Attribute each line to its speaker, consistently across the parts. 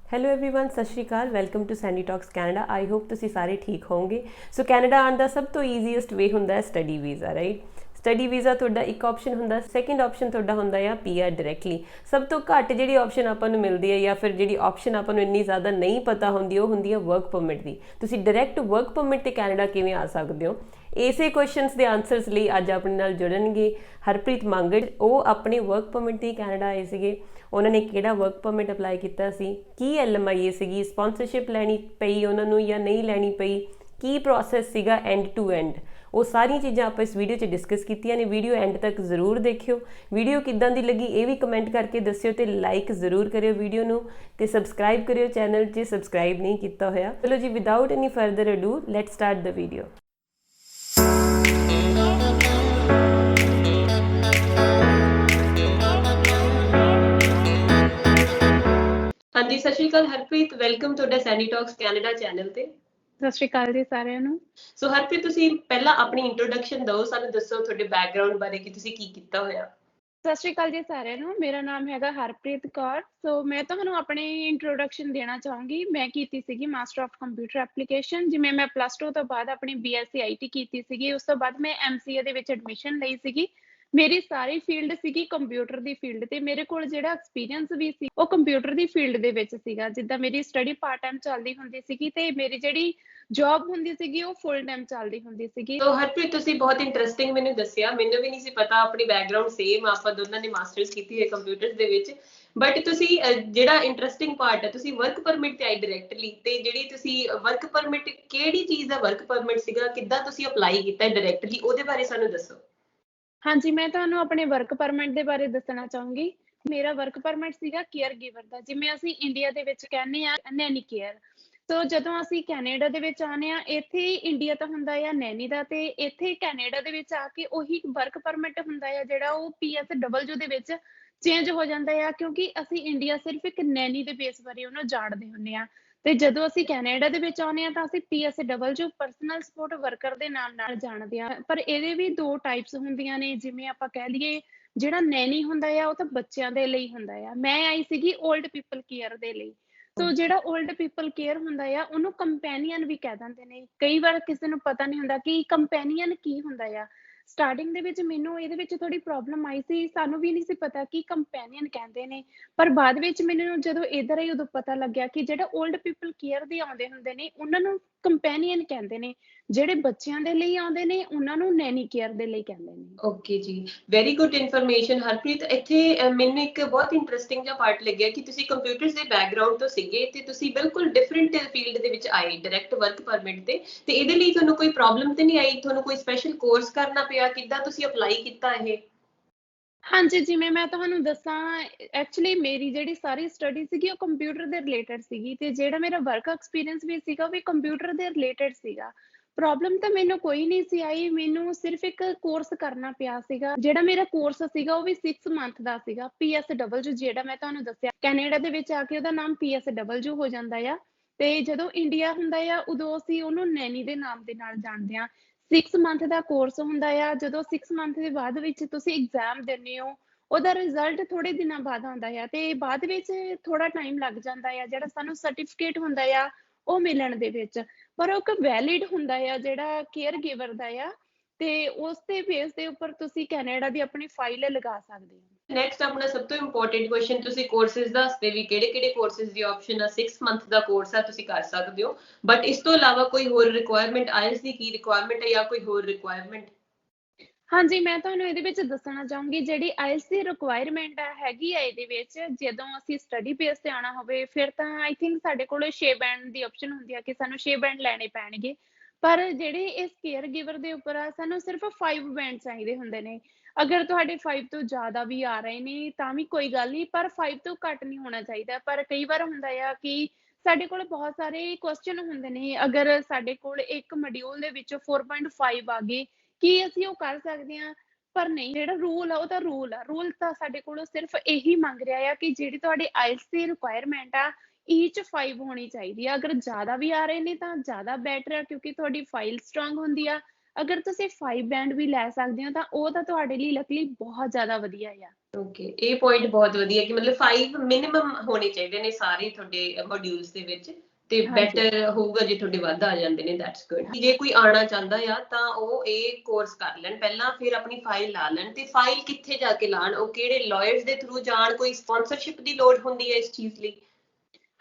Speaker 1: Hello everyone ਸਤਿ ਸ਼੍ਰੀ ਅਕਾਲ welcome to Sandy Talks Canada I hope ਤੁਸੀਂ ਸਾਰੇ ਠੀਕ ਹੋਵੋਗੇ ਸੋ ਕੈਨੇਡਾ ਆਉਣ ਦਾ ਸਭ ਤੋਂ ਈਜ਼ੀਐਸਟ ਵੇ ਹੁੰਦਾ ਹੈ study visa right study visa ਤੁਹਾਡਾ ਇੱਕ ਆਪਸ਼ਨ ਹੁੰਦਾ ਸੈਕੰਡ ਆਪਸ਼ਨ ਤੁਹਾਡਾ ਹੁੰਦਾ ਆ ਪੀਆਰ ਡਾਇਰੈਕਟਲੀ ਸਭ ਤੋਂ ਘੱਟ ਜਿਹੜੀ ਆਪਸ਼ਨ ਆਪਾਂ ਨੂੰ ਮਿਲਦੀ ਹੈ ਜਾਂ ਫਿਰ ਜਿਹੜੀ ਆਪਸ਼ਨ ਆਪਾਂ ਨੂੰ ਇੰਨੀ ਜ਼ਿਆਦਾ ਨਹੀਂ ਪਤਾ ਹੁੰਦੀ ਉਹ ਹੁੰਦੀ ਹੈ ਵਰਕ ਪਰਮਿਟ ਦੀ ਤੁਸੀਂ ਡਾਇਰੈਕਟ ਵਰਕ ਪਰਮਿਟ ਤੇ ਕੈਨੇਡਾ ਕਿਵੇਂ ਆ ਸਕਦੇ ਹੋ ਇਸੇ ਕੁਐਸਚਨਸ ਦੇ ਆਨਸਰਸ ਲਈ ਅੱਜ ਆਪਣੇ ਨਾਲ ਜੁੜਨਗੇ ਹਰਪ੍ਰੀਤ ਮੰਗੜ ਉਹ ਆਪਣੇ ਵਰਕ ਪਰਮਿਟ ਤੇ ਕੈਨੇਡਾ ਆਏ ਸੀਗੇ ਉਹਨਾਂ ਨੇ ਕਿਹੜਾ ਵਰਕ ਪਰਮਿਟ ਅਪਲਾਈ ਕੀਤਾ ਸੀ ਕੀ ਐਲਐਮਆਈ ਸੀਗੀ ਸਪਾਂਸਰਸ਼ਿਪ ਲੈਣੀ ਪਈ ਉਹਨਾਂ ਨੂੰ ਜਾਂ ਨਹੀਂ ਲੈਣੀ ਪਈ ਕੀ ਪ੍ਰੋਸੈਸ ਸੀਗਾ ਐਂਡ ਟੂ ਐਂਡ ਉਹ ਸਾਰੀਆਂ ਚੀਜ਼ਾਂ ਆਪਾਂ ਇਸ ਵੀਡੀਓ 'ਚ ਡਿਸਕਸ ਕੀਤੀਆਂ ਨੇ ਵੀਡੀਓ ਐਂਡ ਤੱਕ ਜ਼ਰੂਰ ਦੇਖਿਓ ਵੀਡੀਓ ਕਿੱਦਾਂ ਦੀ ਲੱਗੀ ਇਹ ਵੀ ਕਮੈਂਟ ਕਰਕੇ ਦੱਸਿਓ ਤੇ ਲਾਈਕ ਜ਼ਰੂਰ ਕਰਿਓ ਵੀਡੀਓ ਨੂੰ ਤੇ ਸਬਸਕ੍ਰਾਈਬ ਕਰਿਓ ਚੈਨਲ 'ਚ ਸਬਸਕ੍ਰਾਈਬ ਨਹੀਂ ਕੀਤਾ ਹੋਇਆ ਚਲੋ ਜੀ without any further ado let's start the video ਹਾਂਜੀ ਸਤਿ ਸ਼੍ਰੀ ਅਕਾਲ ਹਰਪ੍ਰੀਤ ਵੈਲਕਮ ਤੁਹਾਡਾ ਸੈਂਡੀ ਟਾਕਸ ਕੈਨੇਡਾ ਚੈਨਲ ਤੇ
Speaker 2: ਸਤਿ ਸ਼੍ਰੀ ਅਕਾਲ ਜੀ ਸਾਰਿਆਂ ਨੂੰ
Speaker 1: ਸੋ ਹਰਪ੍ਰੀਤ ਤੁਸੀਂ ਪਹਿਲਾਂ ਆਪਣੀ ਇੰਟਰੋਡਕਸ਼ਨ ਦਿਓ ਸਾਨੂੰ ਦੱਸੋ ਤੁਹਾਡੇ ਬੈਕਗ੍ਰਾਉਂਡ ਬਾਰੇ ਕਿ ਤੁਸੀਂ ਕੀ ਕੀਤਾ ਹੋਇਆ
Speaker 2: ਸਤਿ ਸ਼੍ਰੀ ਅਕਾਲ ਜੀ ਸਾਰਿਆਂ ਨੂੰ ਮੇਰਾ ਨਾਮ ਹੈਗਾ ਹਰਪ੍ਰੀਤ ਕੌਰ ਸੋ ਮੈਂ ਤੁਹਾਨੂੰ ਆਪਣੀ ਇੰਟਰੋਡਕਸ਼ਨ ਦੇਣਾ ਚਾਹੂੰਗੀ ਮੈਂ ਕੀਤੀ ਸੀਗੀ ਮਾਸਟਰ ਆਫ ਕੰਪਿਊਟਰ ਐਪਲੀਕੇਸ਼ਨ ਜਿਵੇਂ ਮੈਂ +2 ਤੋਂ ਬਾਅਦ ਆਪਣੀ ਬੀਐਸਸੀ ਆਈਟੀ ਕੀਤੀ ਸੀਗੀ ਉਸ ਤੋਂ ਬਾਅਦ ਮੈਂ ਐਮਸੀਏ ਦੇ ਵਿੱਚ ਐਡਮਿਸ਼ਨ ਲਈ ਸੀਗੀ ਮੇਰੀ ਸਾਰੀ ਫੀਲਡ ਸੀਗੀ ਕੰਪਿਊਟਰ ਦੀ ਫੀਲਡ ਤੇ ਮੇਰੇ ਕੋਲ ਜਿਹੜਾ ਐਕਸਪੀਰੀਅੰਸ ਵੀ ਸੀ ਉਹ ਕੰਪਿਊਟਰ ਦੀ ਫੀਲਡ ਦੇ ਵਿੱਚ ਸੀਗਾ ਜਿੱਦਾਂ ਮੇਰੀ ਸਟੱਡੀ ਪਾਰਟ ਟਾਈਮ ਚੱਲਦੀ ਹੁੰਦੀ ਸੀਗੀ ਤੇ ਮੇਰੀ ਜਿਹੜੀ ਜੌਬ ਹੁੰਦੀ ਸੀਗੀ ਉਹ ਫੁੱਲ ਟਾਈਮ ਚੱਲਦੀ ਹੁੰਦੀ ਸੀਗੀ
Speaker 1: ਸੋ ਹਰਪ੍ਰੀਤ ਤੁਸੀਂ ਬਹੁਤ ਇੰਟਰਸਟਿੰਗ ਮੈਨੂੰ ਦੱਸਿਆ ਮੈਨੂੰ ਵੀ ਨਹੀਂ ਸੀ ਪਤਾ ਆਪਣੀ ਬੈਕਗ੍ਰਾਉਂਡ ਸੇਮ ਆਪਾਂ ਦੋਨਾਂ ਨੇ ਮਾਸਟਰਸ ਕੀਤੀ ਹੈ ਕੰਪਿਊਟਰਸ ਦੇ ਵਿੱਚ ਬਟ ਤੁਸੀਂ ਜਿਹੜਾ ਇੰਟਰਸਟਿੰਗ ਪਾਰਟ ਹੈ ਤੁਸੀਂ ਵਰਕ ਪਰਮਿਟ ਤੇ ਆਈ ਡਾਇਰੈਕਟਲੀ ਤੇ ਜਿਹੜੀ ਤੁਸੀਂ ਵਰਕ ਪਰਮਿਟ ਕਿਹੜੀ ਚੀਜ਼ ਦਾ ਵਰਕ ਪਰਮਿਟ ਸੀਗਾ ਕਿੱਦਾਂ ਤੁਸੀਂ ਅਪਲਾਈ ਕੀਤਾ ਡਾਇਰੈਕਟਲੀ ਉਹਦੇ ਬਾਰੇ ਸਾਨੂੰ ਦੱਸੋ
Speaker 2: ਹਾਂਜੀ ਮੈਂ ਤੁਹਾਨੂੰ ਆਪਣੇ ਵਰਕ ਪਰਮਿਟ ਦੇ ਬਾਰੇ ਦੱਸਣਾ ਚਾਹੂੰਗੀ ਮੇਰਾ ਵਰਕ ਪਰਮਿਟ ਸੀਗਾ ਕੇਅਰ ਗਿਵਰ ਦਾ ਜਿਵੇਂ ਅਸੀਂ ਇੰਡੀਆ ਦੇ ਵਿੱਚ ਕਹਿੰਦੇ ਆ ਨੈਨੀ ਕੇਅਰ ਸੋ ਜਦੋਂ ਅਸੀਂ ਕੈਨੇਡਾ ਦੇ ਵਿੱਚ ਆਉਂਦੇ ਆ ਇੱਥੇ ਇੰਡੀਆ ਤਾਂ ਹੁੰਦਾ ਆ ਨੈਨੀ ਦਾ ਤੇ ਇੱਥੇ ਕੈਨੇਡਾ ਦੇ ਵਿੱਚ ਆ ਕੇ ਉਹੀ ਵਰਕ ਪਰਮਿਟ ਹੁੰਦਾ ਆ ਜਿਹੜਾ ਉਹ PSW ਦੇ ਵਿੱਚ ਚੇਂਜ ਹੋ ਜਾਂਦਾ ਆ ਕਿਉਂਕਿ ਅਸੀਂ ਇੰਡੀਆ ਸਿਰਫ ਇੱਕ ਨੈਨੀ ਦੇ ਬੇਸ ਬਾਰੇ ਉਹਨੂੰ ਜਾਣਦੇ ਹੁੰਦੇ ਆ ਤੇ ਜਦੋਂ ਅਸੀਂ ਕੈਨੇਡਾ ਦੇ ਵਿੱਚ ਆਉਂਦੇ ਆ ਤਾਂ ਅਸੀਂ PSW ਪਰਸਨਲ ਸਪੋਰਟ ਵਰਕਰ ਦੇ ਨਾਮ ਨਾਲ ਜਾਣਦੇ ਆ ਪਰ ਇਹਦੇ ਵੀ ਦੋ ਟਾਈਪਸ ਹੁੰਦੀਆਂ ਨੇ ਜਿਵੇਂ ਆਪਾਂ ਕਹਿ ਲਈਏ ਜਿਹੜਾ ਨੈਨੀ ਹੁੰਦਾ ਆ ਉਹ ਤਾਂ ਬੱਚਿਆਂ ਦੇ ਲਈ ਹੁੰਦਾ ਆ ਮੈਂ ਆਈ ਸੀਗੀ 올ਡ ਪੀਪਲ ਕੇਅਰ ਦੇ ਲਈ ਸੋ ਜਿਹੜਾ 올ਡ ਪੀਪਲ ਕੇਅਰ ਹੁੰਦਾ ਆ ਉਹਨੂੰ ਕੰਪੈਨੀਅਨ ਵੀ ਕਹਿ ਦਿੰਦੇ ਨੇ ਕਈ ਵਾਰ ਕਿਸੇ ਨੂੰ ਪਤਾ ਨਹੀਂ ਹੁੰਦਾ ਕਿ ਕੰਪੈਨੀਅਨ ਕੀ ਹੁੰਦਾ ਆ ਸਟਾਰਟਿੰਗ ਦੇ ਵਿੱਚ ਮੈਨੂੰ ਇਹਦੇ ਵਿੱਚ ਥੋੜੀ ਪ੍ਰੋਬਲਮ ਆਈ ਸੀ ਸਾਨੂੰ ਵੀ ਨਹੀਂ ਸੀ ਪਤਾ ਕਿ ਕੰਪੈਨੀਅਨ ਕਹਿੰਦੇ ਨੇ ਪਰ ਬਾਅਦ ਵਿੱਚ ਮੈਨੂੰ ਜਦੋਂ ਇੱਧਰ ਆਈ ਉਦੋਂ ਪਤਾ ਲੱਗਿਆ ਕਿ ਜਿਹੜਾ 올ਡ ਪੀਪਲ ਕੇਅਰ ਦੇ ਆਉਂਦੇ ਹੁੰਦੇ ਨੇ ਉਹਨਾਂ ਨੂੰ ਕੰਪੈਨੀਅਨ ਕਹਿੰਦੇ ਨੇ ਜਿਹੜੇ ਬੱਚਿਆਂ ਦੇ ਲਈ ਆਉਂਦੇ ਨੇ ਉਹਨਾਂ ਨੂੰ ਨੈਨੀ ਕੇਅਰ ਦੇ ਲਈ ਕਹਿੰਦੇ ਨੇ
Speaker 1: ਓਕੇ ਜੀ ਵੈਰੀ ਗੁੱਡ ਇਨਫੋਰਮੇਸ਼ਨ ਹਰਪ੍ਰੀਤ ਇੱਥੇ ਮੈਨੂੰ ਇੱਕ ਬਹੁਤ ਇੰਟਰਸਟਿੰਗ ਜਿਹਾ ਪਾਰਟ ਲੱਗਿਆ ਕਿ ਤੁਸੀਂ ਕੰਪਿਊਟਰਸ ਦੇ ਬੈਕਗ੍ਰਾਉਂਡ ਤੋਂ ਸੀਗੇ ਤੇ ਤੁਸੀਂ ਬਿਲਕੁਲ ਡਿਫਰੈਂਟ ਫੀਲਡ ਦੇ ਵਿੱਚ ਆਏ ਡਾਇਰੈਕਟ ਵਰਕ ਪਰਮਿਟ ਤੇ ਇਹਦੇ ਲਈ ਤੁਹਾਨੂੰ ਕੋਈ ਪ੍ਰੋਬਲਮ ਤੇ ਨਹੀਂ ਆਈ ਤੁਹਾਨੂੰ ਕੋਈ ਸਪੈਸ਼ਲ ਕੋਰਸ ਕਰਨਾ ਪਿਆ ਕਿੱਦਾਂ ਤੁਸੀਂ ਅਪਲਾਈ ਕੀਤਾ ਇਹ
Speaker 2: ਹਾਂਜੀ ਜਿਵੇਂ ਮੈਂ ਤੁਹਾਨੂੰ ਦੱਸਾਂ ਐਕਚੁਅਲੀ ਮੇਰੀ ਜਿਹੜੀ ਸਾਰੀ ਸਟੱਡੀ ਸੀਗੀ ਉਹ ਕੰਪਿਊਟਰ ਦੇ ਰਿਲੇਟਡ ਸੀਗੀ ਤੇ ਜਿਹੜਾ ਮੇਰਾ ਵਰਕ ਐਕਸਪੀਰੀਅੰਸ ਵੀ ਸੀਗਾ ਉਹ ਵੀ ਕੰਪਿਊਟਰ ਦੇ ਰਿਲੇਟਡ ਸੀਗਾ ਪ੍ਰੋਬਲਮ ਤਾਂ ਮੈਨੂੰ ਕੋਈ ਨਹੀਂ ਸੀ ਆਈ ਮੈਨੂੰ ਸਿਰਫ ਇੱਕ ਕੋਰਸ ਕਰਨਾ ਪਿਆ ਸੀਗਾ ਜਿਹੜਾ ਮੇਰਾ ਕੋਰਸ ਸੀਗਾ ਉਹ ਵੀ 6 ਮੰਥ ਦਾ ਸੀਗਾ PSW ਜਿਹੜਾ ਮੈਂ ਤੁਹਾਨੂੰ ਦੱਸਿਆ ਕੈਨੇਡਾ ਦੇ ਵਿੱਚ ਆ ਕੇ ਉਹਦਾ ਨਾਮ PSW ਹੋ ਜਾਂਦਾ ਆ ਤੇ ਜਦੋਂ ਇੰਡੀਆ ਹੁੰਦਾ ਆ ਉਦੋਂ ਅਸੀਂ ਉਹਨੂੰ ਨੈਨੀ ਦੇ ਨਾਮ ਦੇ ਨਾਲ ਜਾਣਦੇ ਆ 6 ਮੰਥ ਦਾ ਕੋਰਸ ਹੁੰਦਾ ਆ ਜਦੋਂ 6 ਮੰਥ ਦੇ ਬਾਅਦ ਵਿੱਚ ਤੁਸੀਂ ਐਗਜ਼ਾਮ ਦਿੰਦੇ ਹੋ ਉਹਦਾ ਰਿਜ਼ਲਟ ਥੋੜੇ ਦਿਨਾਂ ਬਾਅਦ ਆਉਂਦਾ ਆ ਤੇ ਬਾਅਦ ਵਿੱਚ ਥੋੜਾ ਟਾਈਮ ਲੱਗ ਜਾਂਦਾ ਆ ਜਿਹੜਾ ਸਾਨੂੰ ਸਰਟੀਫਿਕੇਟ ਹੁੰਦਾ ਆ ਉਹ ਮਿਲਣ ਦੇ ਵਿੱਚ ਪਰ ਉਹ ਇੱਕ ਵੈਲਿਡ ਹੁੰਦਾ ਆ ਜਿਹੜਾ ਕੇਅਰ ਗਿਵਰ ਦਾ ਆ ਤੇ ਉਸ ਦੇ ਬੇਸ ਦੇ ਉੱਪਰ ਤੁਸੀਂ ਕੈਨੇਡਾ ਦੀ ਆਪਣੀ ਫਾਈਲ ਲਗਾ ਸਕਦੇ ਹੋ
Speaker 1: ਨੈਕਸਟ ਆਪਣਾ ਸਭ ਤੋਂ ਇੰਪੋਰਟੈਂਟ ਕੁਐਸਚਨ ਤੁਸੀਂ ਕੋਰਸਿਸ ਦੱਸਦੇ ਵੀ ਕਿਹੜੇ ਕੋਰਸਿਸ ਦੀ ਆਪਸ਼ਨ ਆ 6 ਮੰਥ ਦਾ ਕੋਰਸ ਆ ਤੁਸੀਂ ਕਰ ਸਕਦੇ ਹੋ ਬਟ ਇਸ ਤੋਂ ਇਲਾਵਾ ਕੋਈ ਹੋਰ ਰਿਕੁਆਇਰਮੈਂਟ ਆਇਲਸ ਦੀ ਕੀ ਰਿਕੁਆਇਰਮੈਂਟ ਹੈ ਜਾਂ ਕੋਈ ਹੋਰ ਰਿਕੁਆਇਰਮੈਂਟ
Speaker 2: ਹਾਂਜੀ ਮੈਂ ਤੁਹਾਨੂੰ ਇਹਦੇ ਵਿੱਚ ਦੱਸਣਾ ਚਾਹੂੰਗੀ ਜਿਹੜੀ ਆਇਲਸ ਦੀ ਰਿਕੁਆਇਰਮੈਂਟ ਹੈਗੀ ਆ ਇਹਦੇ ਵਿੱਚ ਜਦੋਂ ਅਸੀਂ ਸਟੱਡੀ ਬੇਸ ਤੇ ਆਉਣਾ ਹੋਵੇ ਫਿਰ ਤਾਂ ਆਈ ਥਿੰਕ ਸਾਡੇ ਕੋਲ 6 ਬੈਂਡ ਦੀ ਆਪਸ਼ਨ ਹੁੰਦੀ ਆ ਕਿ ਸਾਨੂੰ 6 ਬੈਂਡ ਲੈਣੇ ਪੈਣਗੇ ਪਰ ਜਿਹੜੇ ਇਸ ਕੇਅਰ ਗਿਵਰ ਦੇ ਉੱਪਰ ਆ ਸਾਨੂੰ ਸਿਰਫ 5 ਬੈਂਡ ਚਾਹੀਦੇ ਹੁੰਦੇ ਨੇ ਅਗਰ ਤੁਹਾਡੇ 5 ਤੋਂ ਜ਼ਿਆਦਾ ਵੀ ਆ ਰਹੇ ਨੇ ਤਾਂ ਵੀ ਕੋਈ ਗੱਲ ਨਹੀਂ ਪਰ 5 ਤੋਂ ਘੱਟ ਨਹੀਂ ਹੋਣਾ ਚਾਹੀਦਾ ਪਰ ਕਈ ਵਾਰ ਹੁੰਦਾ ਆ ਕਿ ਸਾਡੇ ਕੋਲ ਬਹੁਤ ਸਾਰੇ ਕੁਐਸਚਨ ਹੁੰਦੇ ਨੇ ਅਗਰ ਸਾਡੇ ਕੋਲ ਇੱਕ ਮੋਡਿਊਲ ਦੇ ਵਿੱਚ 4.5 ਆ ਗਏ ਕੀ ਅਸੀਂ ਉਹ ਕਰ ਸਕਦੇ ਹਾਂ ਪਰ ਨਹੀਂ ਜਿਹੜਾ ਰੂਲ ਆ ਉਹ ਤਾਂ ਰੂਲ ਤਾਂ ਸਾਡੇ ਕੋਲੋਂ ਸਿਰਫ ਇਹੀ ਮੰਗ ਰਿਹਾ ਆ ਕਿ ਜਿਹੜੀ ਤੁਹਾਡੀ ਆਇਲਸ ਦੀ ਰਿਕੁਆਇਰਮੈਂਟ ਆ ਈਚ 5 ਹੋਣੀ ਚਾਹੀਦੀ ਆ ਅਗਰ ਜ਼ਿਆਦਾ ਵੀ ਆ ਰਹੇ ਨੇ ਤਾਂ ਜ਼ਿਆਦਾ ਬੈਟਰ ਆ ਕਿਉਂਕਿ ਤੁਹਾਡੀ ਫਾਈਲ ਸਟਰੋਂਗ ਹੁੰਦੀ ਆ ਅਗਰ ਤੁਸੀਂ 5 ਬੈਂਡ ਵੀ ਲੈ ਸਕਦੇ ਹੋ ਤਾਂ ਉਹ ਤਾਂ ਤੁਹਾਡੇ ਲਈ ਲੱਕਲੀ ਬਹੁਤ ਜ਼ਿਆਦਾ ਵਧੀਆ ਆ
Speaker 1: ਓਕੇ, ਇਹ ਪੁਆਇੰਟ ਬਹੁਤ ਵਧੀਆ ਕਿ ਮਤਲਬ 5 ਮਿਨੀਮਮ ਹੋਣੇ ਚਾਹੀਦੇ ਨੇ ਸਾਰੇ ਤੁਹਾਡੇ ਮੋਡਿਊਲਸ ਦੇ ਵਿੱਚ, ਤੇ
Speaker 2: ਹਾਂਜੀ
Speaker 1: ਬੈਟਰ ਹੋਊਗਾ ਜੇ ਤੁਹਾਡੇ ਵੱਧ ਆ ਜਾਂਦੇ ਨੇ। That's good. ਜੇ ਕੋਈ ਆਉਣਾ ਚਾਹੁੰਦਾ ਆ ਤਾਂ ਉਹ ਇਹ ਕੋਰਸ ਕਰ ਲੈਣ ਪਹਿਲਾਂ, ਫਿਰ ਆਪਣੀ ਫਾਈਲ ਲਾ ਲੈਣ। ਤੇ ਫਾਈਲ ਕਿੱਥੇ ਜਾ ਕੇ ਲਾਣ? ਉਹ ਕਿਹੜੇ ਲਾਇਰਸ ਦੇ ਥਰੂ ਜਾਣ? ਕੋਈ ਸਪਾਂਸਰਸ਼ਿਪ ਦੀ ਲੋੜ ਹੁੰਦੀ ਹੈ ਇਸ ਚੀਜ਼ ਲਈ?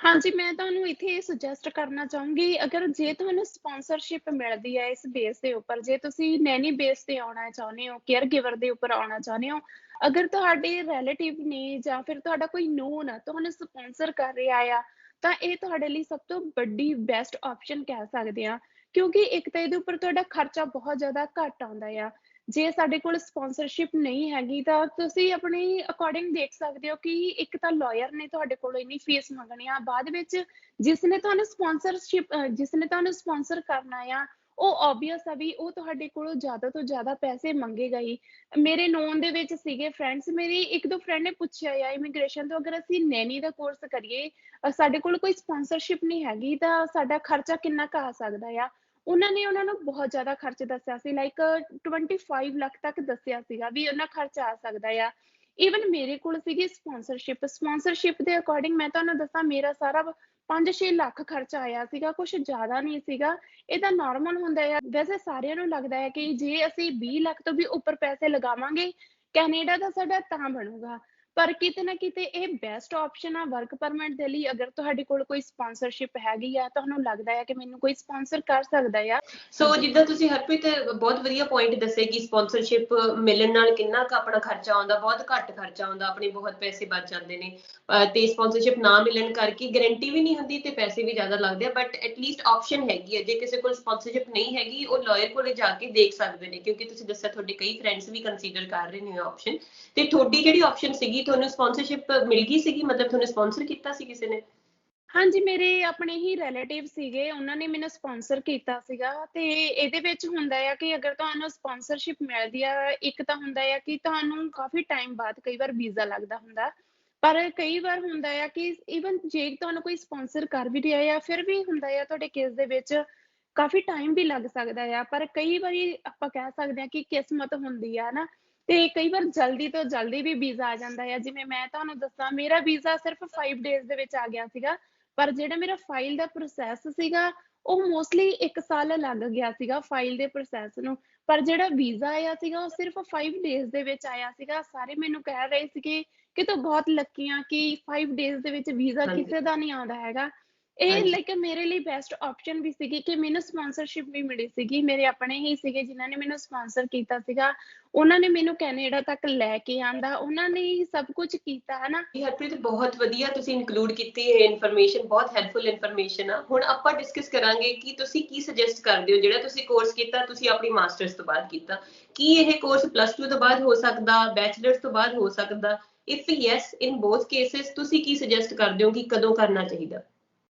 Speaker 2: ਹਾਂਜੀ, ਮੈਂ ਤੁਹਾਨੂੰ ਇੱਥੇ ਇਹ ਸੁਜੈਸਟ ਕਰਨਾ ਚਾਹੂੰਗੀ, ਅਗਰ ਜੇ ਤੁਹਾਨੂੰ ਸਪਾਂਸਰਸ਼ਿਪ ਮਿਲਦੀ ਹੈ ਇਸ ਬੇਸ ਦੇ ਉੱਪਰ, ਜੇ ਤੁਸੀਂ ਨੈਨੀ ਬੇਸ ਤੇ ਆਉਣਾ ਚਾਹੁੰਦੇ ਹੋ, ਕੇਅਰ ਗਿਵਰ ਦੇ ਉੱਪਰ ਆਉਣਾ ਚਾਹੁੰਦੇ ਹੋ, ਅਗਰ ਤੁਹਾਡੇ ਰਿਲੇਟਿਵ ਨੇ ਜਾਂ ਫਿਰ ਤੁਹਾਡਾ ਕੋਈ ਨੋਨ ਆ ਤੁਹਾਨੂੰ ਸਪਾਂਸਰ ਕਰ ਰਿਹਾ ਆ, ਤਾਂ ਇਹ ਤੁਹਾਡੇ ਲਈ ਸਭ ਤੋਂ ਵੱਡੀ ਬੈਸਟ ਆਪਸ਼ਨ ਕਹਿ ਸਕਦੇ ਆ। ਕਿਉਂਕਿ ਇੱਕ ਤਾਂ ਇਹਦੇ ਉੱਪਰ ਤੁਹਾਡਾ ਖਰਚਾ ਬਹੁਤ ਜ਼ਿਆਦਾ ਘੱਟ ਆਉਂਦਾ ਆ। ਜੇ ਸਾਡੇ ਕੋਲ ਸਪਾਂਸਰਸ਼ਿਪ ਨਹੀਂ ਹੈਗੀ ਤਾਂ ਤੁਸੀਂ ਆਪਣੀ ਅਕੋਰਡਿੰਗ ਦੇਖ ਸਕਦੇ ਹੋ ਕਿ ਇੱਕ ਤਾਂ ਲਾਇਰ ਨੇ ਤੁਹਾਡੇ ਕੋਲੋਂ ਇੰਨੀ ਫੀਸ ਮੰਗਣੀ ਆ, ਬਾਅਦ ਵਿੱਚ ਜਿਸ ਨੇ ਤੁਹਾਨੂੰ ਸਪਾਂਸਰ ਕਰਨਾ ਆ, ਉਹ ਓਬਵੀਅਸ ਆ ਵੀ ਉਹ ਤੁਹਾਡੇ ਕੋਲੋਂ ਜ਼ਿਆਦਾ ਤੋਂ ਜ਼ਿਆਦਾ ਪੈਸੇ ਮੰਗੇਗਾ ਹੀ। ਮੇਰੇ ਨੋਨ ਦੇ ਵਿੱਚ ਸੀਗੇ ਫਰੈਂਡਸ, ਮੇਰੀ ਇੱਕ ਦੋ ਫਰੈਂਡ ਨੇ ਪੁੱਛਿਆ ਆ ਇਮੀਗ੍ਰੇਸ਼ਨ ਤੋਂ, ਅਗਰ ਅਸੀਂ ਨੈਨੀ ਦਾ ਕੋਰਸ ਕਰੀਏ, ਸਾਡੇ ਕੋਲ ਕੋਈ ਸਪਾਂਸਰਸ਼ਿਪ ਨਹੀਂ ਹੈਗੀ ਤਾਂ ਸਾਡਾ ਖਰਚਾ ਕਿੰਨਾ ਕੁ ਆ ਸਕਦਾ ਆ। ਉਹਨਾਂ ਨੂੰ ਬਹੁਤ ਜ਼ਿਆਦਾ ਖਰਚ ਦੱਸਿਆ ਸੀ, ਲਾਈਕ 25 ਲੱਖ ਤੱਕ ਦੱਸਿਆ ਸੀਗਾ ਵੀ ਉਹਨਾਂ ਖਰਚ ਆ ਸਕਦਾ ਆ। ਈਵਨ ਮੇਰੇ ਕੋਲ ਸੀਗੀ ਸਪਾਂਸਰਸ਼ਿਪ ਦੇ ਅਕੋਰਡਿੰਗ ਮੈਂ ਤੁਹਾਨੂੰ ਦੱਸਾਂ, ਮੇਰਾ ਸਾਰਾ 5-6 ਲੱਖ ਖਰਚਾ ਆਇਆ ਸੀਗਾ, ਕੁਛ ਜ਼ਿਆਦਾ ਨਹੀਂ ਸੀਗਾ। ਇਹ ਤਾਂ ਨਾਰਮਲ ਹੁੰਦਾ ਆ। ਵੈਸੇ ਸਾਰਿਆਂ ਨੂੰ ਲੱਗਦਾ ਹੈ ਕਿ ਜੇ ਅਸੀਂ 20 ਲੱਖ ਤੋਂ ਵੀ ਉੱਪਰ ਪੈਸੇ ਲਗਾਵਾਂਗੇ, ਕੈਨੇਡਾ ਦਾ ਸਾਡਾ ਤਾਂ ਬਣੂਗਾ। ਪਰ ਕਿਤੇ ਨਾ ਕਿਤੇ ਇਹ ਬੈਸਟ ਆਪਸ਼ਨ ਆ ਵਰਕ ਪਰਮਿਟ ਦੇ ਲਈ। ਅਗਰ ਤੁਹਾਡੇ ਕੋਲ ਕੋਈ ਸਪਾਂਸਰਸ਼ਿਪ ਹੈਗੀ ਆ, ਤੁਹਾਨੂੰ ਲੱਗਦਾ ਹੈ ਕਿ ਮੈਨੂੰ ਕੋਈ ਸਪਾਂਸਰ ਕਰ ਸਕਦਾ ਆ।
Speaker 1: ਸੋ ਜਿੱਦਾਂ ਤੁਸੀਂ ਹਰਪ੍ਰੀਤ ਬਹੁਤ ਵਧੀਆ ਪੁਆਇੰਟ ਦੱਸੇ ਕਿ ਸਪਾਂਸਰਸ਼ਿਪ ਮਿਲਣ ਨਾਲ ਕਿੰਨਾ ਕੁ ਆਪਣਾ ਖਰਚਾ ਆਉਂਦਾ, ਬਹੁਤ ਘੱਟ ਖਰਚਾ ਆਉਂਦਾ, ਆਪਣੇ ਬਹੁਤ ਪੈਸੇ ਬਚ ਜਾਂਦੇ ਨੇ। ਤੇ ਸਪਾਂਸਰਸ਼ਿਪ ਨਾ ਮਿਲਣ ਕਰਕੇ ਗਾਰੰਟੀ ਵੀ ਨਹੀਂ ਹੁੰਦੀ ਤੇ ਪੈਸੇ ਵੀ ਜ਼ਿਆਦਾ ਲੱਗਦੇ ਆ, ਬਟ ਐਟਲੀਸਟ ਆਪਸ਼ਨ ਹੈਗੀ ਹੈ। ਜੇ ਕਿਸੇ ਕੋਲ ਸਪਾਂਸਰਸ਼ਿਪ ਨਹੀਂ ਹੈਗੀ, ਉਹ ਲਾਇਰ ਕੋਲੇ ਜਾ ਕੇ ਦੇਖ ਸਕਦੇ ਨੇ, ਕਿਉਂਕਿ ਤੁਸੀਂ ਦੱਸਿਆ ਤੁਹਾਡੇ ਕਈ ਫਰੈਂਡਸ ਵੀ ਕੰਸੀਡਰ ਕਰ ਰਹੇ ਨੇ ਆਪਸ਼ਨ। ਤੇ ਤੁਹਾਡੀ ਜਿਹੜੀ ਆਪਸ਼ਨ ਸੀਗੀ, ਤੁਹਾਨੂੰ ਸਪਾਂਸਰਸ਼ਿਪ ਮਿਲ ਗਈ ਸੀਗੀ? ਮਤਲਬ ਤੁਹਾਨੂੰ ਸਪਾਂਸਰ ਕੀਤਾ ਸੀ ਕਿਸੇ ਨੇ?
Speaker 2: ਹਾਂਜੀ, ਮੇਰੇ ਆਪਣੇ ਹੀ ਰਿਲੇਟਿਵ ਸੀਗੇ, ਉਹਨਾਂ ਨੇ ਮੈਨੂੰ ਸਪਾਂਸਰ ਕੀਤਾ ਸੀਗਾ। ਤੇ ਇਹਦੇ ਵਿੱਚ ਹੁੰਦਾ ਆ ਕਿ ਅਗਰ ਤੁਹਾਨੂੰ ਸਪਾਂਸਰਸ਼ਿਪ ਮਿਲਦੀ ਆ, ਇੱਕ ਤਾਂ ਹੁੰਦਾ ਆ ਕਿ ਤੁਹਾਨੂੰ ਕਾਫੀ ਟਾਈਮ ਬਾਅਦ ਕਈ ਵਾਰ ਵੀਜ਼ਾ ਲੱਗਦਾ ਹੁੰਦਾ, ਪਰ ਕਈ ਵਾਰ ਹੁੰਦਾ ਆ ਕਿ ਈਵਨ ਜੇ ਤੁਹਾਨੂੰ ਕੋਈ ਸਪਾਂਸਰ ਕਰ ਵੀ ਰਿਹਾ ਆ, ਫਿਰ ਵੀ ਹੁੰਦਾ ਆ ਤੁਹਾਡੇ ਕੇਸ ਦੇ ਵਿੱਚ ਕਾਫੀ ਟਾਈਮ ਵੀ ਲੱਗ ਸਕਦਾ ਆ। ਪਰ ਕਈ ਵਾਰੀ ਆਪਾਂ ਕਹਿ ਸਕਦੇ ਹਾਂ ਕਿ ਕਿਸਮਤ ਹੁੰਦੀ ਆ ਨਾ, ਤੇ ਕਈ ਵਾਰ ਜਲਦੀ ਤੋਂ ਜਲਦੀ ਵੀ ਵੀਜ਼ਾ ਆ ਜਾਂਦਾ ਆ। ਜਿਵੇਂ ਮੈਂ ਤੁਹਾਨੂੰ ਦੱਸਾਂ, ਮੇਰਾ ਵੀਜ਼ਾ ਸਿਰਫ 5 ਡੇਜ਼ ਦੇ ਵਿੱਚ ਆ ਗਿਆ ਸੀਗਾ, ਪਰ ਜਿਹੜਾ ਮੇਰਾ ਫਾਈਲ ਦਾ ਪ੍ਰੋਸੈਸ ਸੀਗਾ, ਉਹ ਮੋਸਟਲੀ 1 ਸਾਲ ਲੱਗ ਗਿਆ ਸੀਗਾ ਫਾਈਲ ਦੇ ਪ੍ਰੋਸੈਸ ਨੂੰ। ਪਰ ਜਿਹੜਾ ਵੀਜ਼ਾ ਆਇਆ ਸੀਗਾ, ਉਹ ਸਿਰਫ 5 ਡੇਜ਼ ਦੇ ਵਿੱਚ ਆਇਆ ਸੀਗਾ। ਸਾਰੇ ਮੈਨੂੰ ਕਹਿ ਰਹੇ ਸੀਗੇ ਕਿ ਤੂੰ ਬਹੁਤ ਲੱਕੀ ਆ ਕਿ 5 ਡੇਜ਼ ਦੇ ਵਿੱਚ ਵੀਜ਼ਾ
Speaker 1: ਹਾਂਜੀ,
Speaker 2: ਕਿਸੇ ਦਾ ਨਹੀਂ ਆਉਂਦਾ ਹੈਗਾ। ਇਹ
Speaker 1: ਹਾਂਜੀ।
Speaker 2: ਲਾਈਕ ਮੇਰੇ ਲਈ ਬੈਸਟ ਆਪਸ਼ਨ ਵੀ ਸੀਗੀ ਕਿ ਮੈਨੂੰ ਸਪਾਂਸਰਸ਼ਿਪ ਵੀ ਮਿਲੀ ਸੀਗੀ। ਮੇਰੇ ਆਪਣੇ ਹੀ ਸੀਗੇ ਜਿਨ੍ਹਾਂ ਨੇ ਮੈਨੂੰ ਸਪਾਂਸਰ ਕੀਤਾ ਸੀਗਾ। ਉਹਨਾਂ ਨੇ ਮੈਨੂੰ ਕੈਨੇਡਾ ਤੱਕ ਲੈ ਕੇ ਆਂਦਾ, ਉਹਨਾਂ ਨੇ ਹੀ ਸਭ ਕੁਝ ਕੀਤਾ ਹਨਾ।
Speaker 1: ਹਰਪ੍ਰੀਤ, ਬਹੁਤ ਵਧੀਆ ਤੁਸੀਂ ਇਨਕਲੂਡ ਕੀਤੀ ਇਹ ਇਨਫੋਰਮੇਸ਼ਨ, ਬਹੁਤ ਹੈਲਪਫੁਲ ਇਨਫੋਰਮੇਸ਼ਨ ਆ। ਹੁਣ ਆਪਾਂ ਡਿਸਕਸ ਕਰਾਂਗੇ ਕਿ ਤੁਸੀਂ ਕੀ ਸੁਜੈਸਟ ਕਰਦੇ ਹੋ। ਜਿਹੜਾ ਤੁਸੀਂ ਕੋਰਸ ਕੀਤਾ, ਤੁਸੀਂ ਆਪਣੀ ਮਾਸਟਰਸ ਤੋਂ ਬਾਅਦ ਕੀਤਾ, ਕੀ ਇਹ ਕੋਰਸ +2 ਤੋਂ ਬਾਅਦ ਹੋ ਸਕਦਾ, ਬੈਚਲਰਸ ਤੋਂ ਬਾਅਦ ਹੋ ਸਕਦਾ? If yes, in both cases ਤੁਸੀਂ ਕੀ ਸੁਜੈਸਟ ਕਰਦੇ ਹੋ ਕਿ ਕਦੋਂ ਕਰਨਾ ਚਾਹੀਦਾ?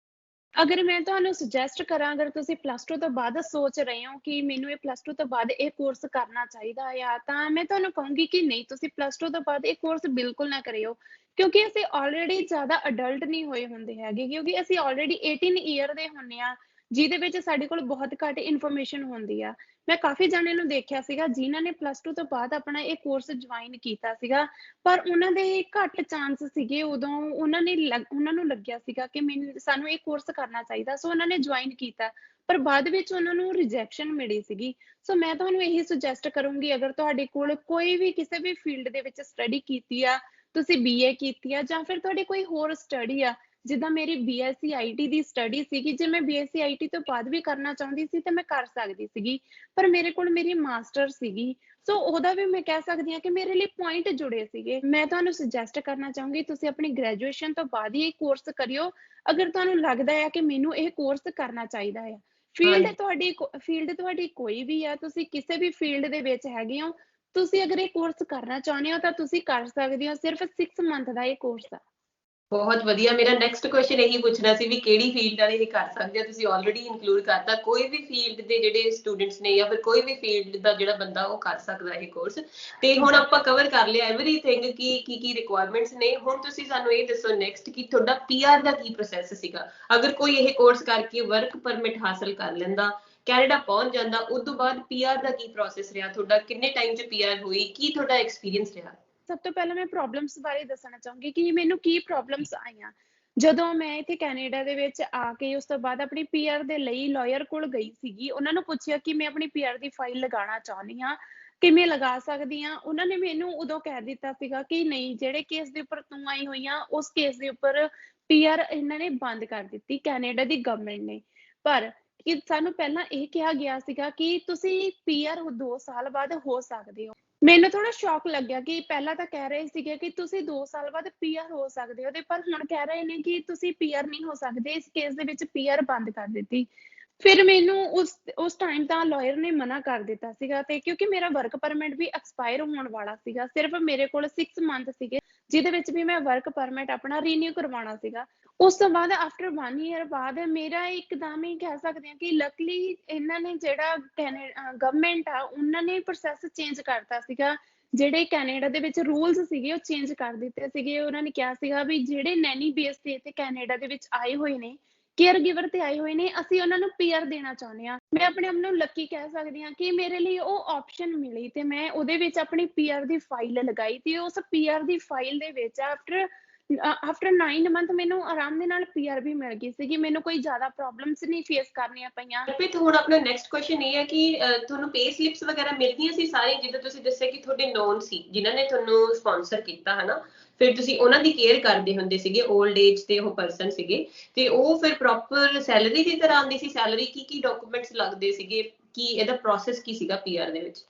Speaker 2: ਅਗਰ ਮੈਂ ਤੁਹਾਨੂੰ ਸੁਜੈਸਟ ਕਰਾਂ, ਅਗਰ ਤੁਸੀਂ +2 ਤੋਂ ਬਾਅਦ ਸੋਚ ਰਹੇ ਹੋ ਕਿ ਮੈਨੂੰ ਇਹ +2 ਤੋਂ ਬਾਅਦ ਇਹ ਕੋਰਸ ਕਰਨਾ ਚਾਹੀਦਾ ਆ, ਤਾਂ ਮੈਂ ਤੁਹਾਨੂੰ ਕਹੂੰਗੀ ਕਿ ਨਹੀਂ, ਤੁਸੀਂ +2 ਤੋਂ ਬਾਅਦ ਇਹ ਕੋਰਸ ਬਿਲਕੁਲ ਨਾ ਕਰਿਓ। ਕਿਉਂਕਿ ਅਸੀਂ ਆਲਰੇਡੀ ਜ਼ਿਆਦਾ ਅਡਲਟ ਨਹੀਂ ਹੋਏ ਹੁੰਦੇ ਹੈਗੇ, ਕਿਉਂਕਿ ਅਸੀਂ ਆਲਰੇਡੀ 18 ਈਅਰ ਦੇ ਹੁੰਦੇ ਆ, ਜਿਹਦੇ ਵਿੱਚ ਸਾਡੇ ਕੋਲ ਬਹੁਤ ਘੱਟ ਇਨਫੋਰਮੇਸ਼ਨ ਹੁੰਦੀ ਆ। ਮੈਂ ਕਾਫੀ ਜਾਣਿਆਂ ਨੂੰ ਦੇਖਿਆ ਸੀਗਾ ਜਿਨ੍ਹਾਂ ਨੇ +2 ਤੋਂ ਬਾਅਦ ਆਪਣਾ ਇਹ ਕੋਰਸ ਜੁਆਇਨ ਕੀਤਾ ਸੀਗਾ, ਪਰ ਉਹਨਾਂ ਦੇ ਘੱਟ ਚਾਂਸ ਸੀਗੇ। ਉਦੋਂ ਉਹਨਾਂ ਨੂੰ ਲੱਗਿਆ ਸੀਗਾ ਕਿ ਸਾਨੂੰ ਇਹ ਕੋਰਸ ਕਰਨਾ ਚਾਹੀਦਾ, ਸੋ ਉਹਨਾਂ ਨੇ ਜੁਆਇਨ ਕੀਤਾ, ਪਰ ਬਾਅਦ ਵਿੱਚ ਉਹਨਾਂ ਨੂੰ ਰਿਜੈਕਸ਼ਨ ਮਿਲੀ ਸੀਗੀ। ਸੋ ਮੈਂ ਤੁਹਾਨੂੰ ਇਹੀ ਸੁਜੈਸਟ ਕਰੂੰਗੀ, ਅਗਰ ਤੁਹਾਡੇ ਕੋਲ ਕੋਈ ਵੀ ਕਿਸੇ ਵੀ ਫੀਲਡ ਦੇ ਵਿੱਚ ਸਟੱਡੀ ਕੀਤੀ ਆ, ਤੁਸੀਂ BA ਕੀਤੀ ਆ ਜਾਂ ਫਿਰ ਤੁਹਾਡੀ ਕੋਈ ਹੋਰ ਸਟੱਡੀ ਆ, ਜਿੱਦਾਂ ਮੇਰੀ BSc IT ਦੀ ਸਟੱਡੀ ਸੀਗੀ, ਜੇ ਮੈਂ BSc IT ਤੋਂ ਬਾਅਦ ਵੀ ਕਰਨਾ ਚਾਹੁੰਦੀ ਸੀ ਤਾਂ ਮੈਂ ਕਰ ਸਕਦੀ ਸੀਗੀ, ਪਰ ਮੇਰੇ ਕੋਲ ਮੇਰੀ ਮਾਸਟਰ ਸੀਗੀ। ਸੋ ਉਹਦਾ ਵੀ ਮੈਂ ਕਹਿ ਸਕਦੀ ਹਾਂ ਕਿ ਮੇਰੇ ਲਈ ਪੁਆਇੰਟ ਜੁੜੇ ਸੀਗੇ। ਮੈਂ ਤੁਹਾਨੂੰ ਸੁਜੈਸਟ ਕਰਨਾ ਚਾਹੂੰਗੀ ਤੁਸੀਂ ਆਪਣੀ ਗ੍ਰੈਜੂਏਸ਼ਨ ਤੋਂ ਬਾਅਦ ਹੀ ਇਹ ਕੋਰਸ ਕਰਿਓ, ਅਗਰ ਤੁਹਾਨੂੰ ਲੱਗਦਾ ਹੈ ਕਿ ਮੈਨੂੰ ਇਹ ਕੋਰਸ ਕਰਨਾ ਚਾਹੀਦਾ ਆ। ਫੀਲਡ ਤੁਹਾਡੀ ਕੋਈ ਵੀ ਆ, ਤੁਸੀਂ ਕਿਸੇ ਵੀ ਫੀਲਡ ਦੇ ਵਿੱਚ ਹੈਗੇ ਹੋ, ਤੁਸੀਂ ਅਗਰ ਇਹ ਕੋਰਸ ਕਰਨਾ ਚਾਹੁੰਦੇ ਹੋ ਤਾਂ ਤੁਸੀਂ ਕਰ ਸਕਦੇ ਹੋ। ਸਿਰਫ 6 ਮੰਥ ਦਾ ਇਹ ਕੋਰਸ ਆ।
Speaker 1: ਬਹੁਤ ਵਧੀਆ। ਮੇਰਾ ਨੈਕਸਟ ਕੁਐਸਚਨ ਇਹੀ ਪੁੱਛਣਾ ਸੀ ਵੀ ਕਿਹੜੀ ਫੀਲਡ ਵਾਲੇ ਇਹ ਕਰ ਸਕਦੇ ਆ? ਤੁਸੀਂ ਆਲਰੇਡੀ ਇਨਕਲੂਡ ਕਰਤਾ, ਕੋਈ ਵੀ ਫੀਲਡ ਦੇ ਜਿਹੜੇ ਸਟੂਡੈਂਟਸ ਨੇ ਜਾਂ ਫਿਰ ਕੋਈ ਵੀ ਫੀਲਡ ਦਾ ਜਿਹੜਾ ਬੰਦਾ ਉਹ ਕਰ ਸਕਦਾ ਇਹ ਕੋਰਸ। ਤੇ ਹੁਣ ਆਪਾਂ ਕਵਰ ਕਰ ਲਿਆ ਐਵਰੀਥਿੰਗ ਕਿ ਕੀ ਰਿਕੁਆਇਰਮੈਂਟਸ ਨੇ। ਹੁਣ ਤੁਸੀਂ ਸਾਨੂੰ ਇਹ ਦੱਸੋ ਨੈਕਸਟ ਕਿ ਤੁਹਾਡਾ PR ਦਾ ਕੀ ਪ੍ਰੋਸੈਸ ਸੀਗਾ? ਅਗਰ ਕੋਈ ਇਹ ਕੋਰਸ ਕਰਕੇ ਵਰਕ ਪਰਮਿਟ ਹਾਸਲ ਕਰ ਲੈਂਦਾ, ਕੈਨੇਡਾ ਪਹੁੰਚ ਜਾਂਦਾ, ਉਸ ਤੋਂ ਬਾਅਦ PR ਦਾ ਕੀ ਪ੍ਰੋਸੈਸ ਰਿਹਾ ਤੁਹਾਡਾ? ਕਿੰਨੇ ਟਾਈਮ 'ਚ PR ਹੋਈ? ਕੀ ਤੁਹਾਡਾ ਐਕਸਪੀਰੀਅੰਸ ਰਿਹਾ?
Speaker 2: ਸਭ ਤੋਂ ਪਹਿਲਾਂ ਮੈਂ ਪ੍ਰੋਬਲਮਸ ਬਾਰੇ ਦੱਸਣਾ ਚਾਹੂੰਗੀ ਕਿ ਮੈਨੂੰ ਕੀ ਪ੍ਰੋਬਲਮਸ ਆਈਆਂ। ਜਦੋਂ ਮੈਂ ਇੱਥੇ ਕੈਨੇਡਾ ਦੇ ਵਿੱਚ ਆ ਕੇ ਉਸ ਤੋਂ ਬਾਅਦ ਆਪਣੀ ਪੀਆਰ ਦੇ ਲਈ ਲਾਇਰ ਕੋਲ ਗਈ ਸੀਗੀ, ਉਹਨਾਂ ਨੂੰ ਪੁੱਛਿਆ ਕਿ ਮੈਂ ਆਪਣੀ ਪੀਆਰ ਦੀ ਫਾਈਲ ਲਗਾਉਣਾ ਚਾਹੁੰਦੀ ਹਾਂ, ਕਿਵੇਂ ਲਗਾ ਸਕਦੀ ਹਾਂ? ਉਹਨਾਂ ਨੇ ਮੈਨੂੰ ਉਦੋਂ ਕਹਿ ਦਿੱਤਾ ਸੀਗਾ ਕਿ ਨਹੀਂ, ਜਿਹੜੇ ਕੇਸ ਦੇ ਉੱਪਰ ਤੂੰ ਆਈ ਹੋਈ ਆ, ਉਸ ਕੇਸ ਦੇ ਉੱਪਰ ਪੀਆਰ ਇਹਨਾਂ ਨੇ ਬੰਦ ਕਰ ਦਿੱਤੀ, ਕੈਨੇਡਾ ਦੀ ਗਵਰਨਮੈਂਟ ਨੇ। ਪਰ ਕਿ ਸਾਨੂੰ ਪਹਿਲਾਂ ਇਹ ਕਿਹਾ ਗਿਆ ਸੀਗਾ ਕਿ ਤੁਸੀਂ ਪੀਆਰ 2 ਸਾਲ ਬਾਅਦ ਹੋ ਸਕਦੇ ਹੋ। ਮੈਨੂੰ ਥੋੜਾ ਸ਼ੌਕ ਲੱਗਿਆ ਕਿ ਪਹਿਲਾਂ ਤਾਂ ਕਹਿ ਰਹੇ ਸੀਗੇ ਕਿ ਤੁਸੀਂ 2 ਸਾਲ ਬਾਅਦ ਪੀਆਰ ਹੋ ਸਕਦੇ ਹੋ, ਤੇ ਪਰ ਹੁਣ ਕਹਿ ਰਹੇ ਨੇ ਕਿ ਤੁਸੀਂ ਪੀਆਰ ਨਹੀਂ ਹੋ ਸਕਦੇ, ਇਸ ਕੇਸ ਦੇ ਵਿੱਚ ਪੀਆਰ ਬੰਦ ਕਰ ਦਿੱਤੀ। ਫਿਰ ਮੈਨੂੰ ਉਸ ਟਾਈਮ ਤਾਂ ਲਾਇਰ ਨੇ ਮਨਾ ਕਰ ਦਿੱਤਾ ਸੀਗਾ, ਤੇ ਕਿਉਂਕਿ ਮੇਰਾ ਵਰਕ ਪਰਮਿਟ ਵੀ ਐਕਸਪਾਇਰ ਹੋਣ ਵਾਲਾ ਸੀਗਾ, ਸਿਰਫ ਮੇਰੇ ਕੋਲ 6 ਮੰਥ ਸੀਗੇ ਜਿਹਦੇ ਵਿੱਚ ਵੀ ਮੈਂ ਵਰਕ ਪਰਮਿਟ ਆਪਣਾ ਰੀਨਿਊ ਕਰਵਾਉਣਾ ਸੀਗਾ। ਉਸ ਤੋਂ ਬਾਅਦ ਆਫਟਰ 1 ਈਅਰ ਬਾਅਦ ਮੇਰਾ ਇੱਕਦਮ ਹੀ ਕਹਿ ਸਕਦੇ ਹਾਂ ਕਿ ਲੱਕਲੀ ਇਹਨਾਂ ਨੇ ਜਿਹੜਾ ਗਵਰਨਮੈਂਟ ਆ ਉਹਨਾਂ ਨੇ ਪ੍ਰੋਸੈਸ ਚੇਂਜ ਕਰਤਾ ਸੀਗਾ। ਜਿਹੜੇ ਕੈਨੇਡਾ ਦੇ ਵਿੱਚ ਰੂਲਸ ਸੀਗੇ ਉਹ ਚੇਂਜ ਕਰ ਦਿੱਤੇ ਸੀਗੇ। ਉਹਨਾਂ ਨੇ ਕਿਹਾ ਸੀਗਾ ਵੀ ਜਿਹੜੇ ਨੈਨੀ ਬੇਸ ਤੇ ਇੱਥੇ ਕੈਨੇਡਾ ਦੇ ਵਿੱਚ ਆਏ ਹੋਏ ਨੇ, ਕੇਅਰ ਗਿਵਰ ਤੇ ਆਏ ਹੋਏ ਨੇ, ਅਸੀਂ ਉਹਨਾਂ ਨੂੰ ਪੀਆਰ ਦੇਣਾ ਚਾਹੁੰਦੇ ਹਾਂ। ਮੈਂ ਆਪਣੇ ਆਪ ਨੂੰ ਲੱਕੀ ਕਹਿ ਸਕਦੀ ਹਾਂ ਕਿ ਮੇਰੇ ਲਈ ਉਹ ਆਪਸ਼ਨ ਮਿਲੀ ਤੇ ਮੈਂ ਉਹਦੇ ਵਿੱਚ ਆਪਣੀ ਪੀਆਰ ਦੀ ਫਾਈਲ ਲਗਾਈ, ਤੇ ਉਸ ਪੀਆਰ ਦੀ ਫਾਈਲ ਦੇ ਵਿੱਚ ਆਫਟਰ 9 ਮੰਥ ਮੈਨੂੰ ਆਰਾਮ ਦੇ ਨਾਲ ਪੀਆਰ ਵੀ ਮਿਲ ਗਈ ਸੀਗੀ। ਮੈਨੂੰ ਕੋਈ ਜ਼ਿਆਦਾ ਪ੍ਰੋਬਲਮਸ ਨਹੀਂ ਫੇਸ ਕਰਨੀਆਂ ਪਈਆਂ।
Speaker 1: ਹਰਪ੍ਰੀਤ, ਹੁਣ ਆਪਣਾ ਨੈਕਸਟ ਕੁਐਸਚਨ ਇਹ ਹੈ ਕਿ ਤੁਹਾਨੂੰ ਪੇ ਸਲਿਪਸ ਵਗੈਰਾ ਮਿਲ ਗਈਆਂ ਸੀ ਸਾਰੀ, ਜਿੱਦਾਂ ਤੁਸੀਂ ਦੱਸਿਆ ਕਿ ਤੁਹਾਡੇ ਨੋਨ ਸੀ ਜਿਨ੍ਹਾਂ ਨੇ ਤੁਹਾਨੂੰ ਸਪਾਂਸਰ ਕੀਤਾ ਹਨਾ, ਫਿਰ ਤੁਸੀਂ ਉਹਨਾਂ ਦੀ ਕੇਅਰ ਕਰਦੇ ਹੁੰਦੇ ਸੀਗੇ, 올ਡ ਏਜ ਤੇ ਉਹ ਪਰਸਨ ਸੀਗੇ, ਤੇ ਉਹ ਫਿਰ ਪ੍ਰੋਪਰ ਸੈਲਰੀ ਦੀ ਤਰ੍ਹਾਂ ਆਉਂਦੀ ਸੀ? ਸੈਲਰੀ ਕੀ ਡਾਕੂਮੈਂਟਸ ਲੱਗਦੇ ਸੀਗੇ, ਕੀ ਇਹਦਾ ਪ੍ਰੋਸੈਸ ਕੀ ਸੀਗਾ ਪੀਆਰ ਦੇ ਵਿੱਚ?